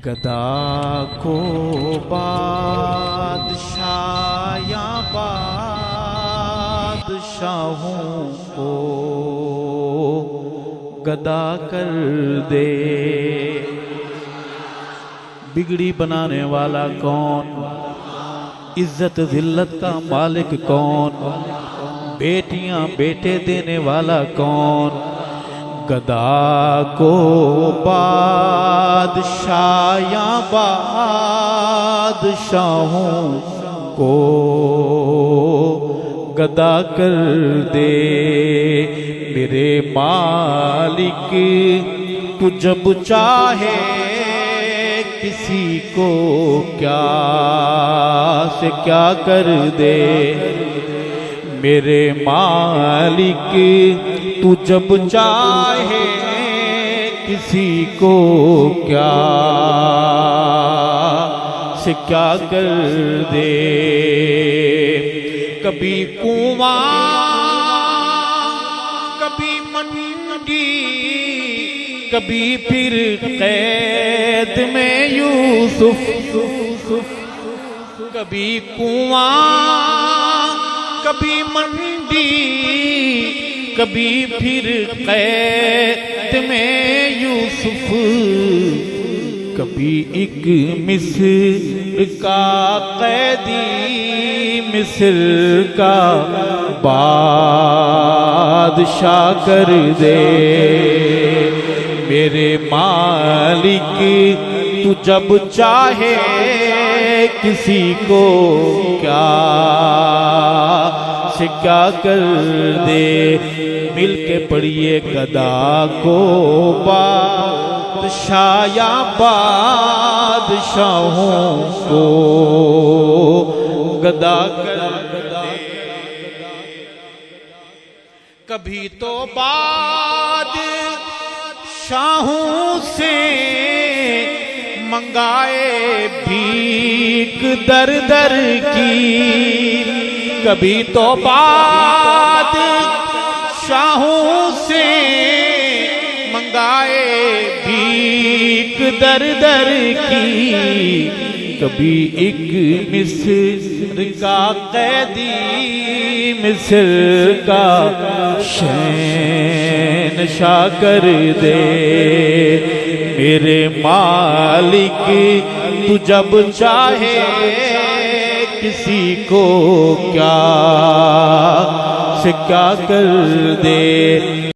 گدا کو بادشاہ یا بادشاہوں کو گدا کر دے۔ بگڑی بنانے والا کون؟ عزت ذلت کا مالک کون؟ بیٹیاں بیٹے دینے والا کون؟ گدا کو بادشاہ یا بادشاہوں کو گدا کر دے۔ میرے مالک تو جب چاہے کسی کو کیا سے کیا کر دے۔ میرے مالک تو جب چاہے کسی کو کیا سے کیا کر دے۔ کبھی کنواں کبھی منڈی کبھی پھر قید میں یوسف، کبھی کنواں کبھی منڈی کبھی پھر قید میں یوسف، کبھی ایک مصر کا قیدی مصر کا بادشاہ کر دے۔ میرے مالک تو جب چاہے کسی کو کیا سے کیا کر دے۔ مل کے پڑھیے گدا کو بادشاہ یا بادشاہوں کو گدا کر دے۔ کبھی تو بادشاہوں سے منگائے بھیک در در کی، کبھی تو بادشاہوں سے منگائے بھیک در در کی، کبھی ایک مصر کا قیدی مصر کا شہنشاہ کر دے۔ میرے مالک تو جب چاہے کسی کو کیا سے کیا کر دے۔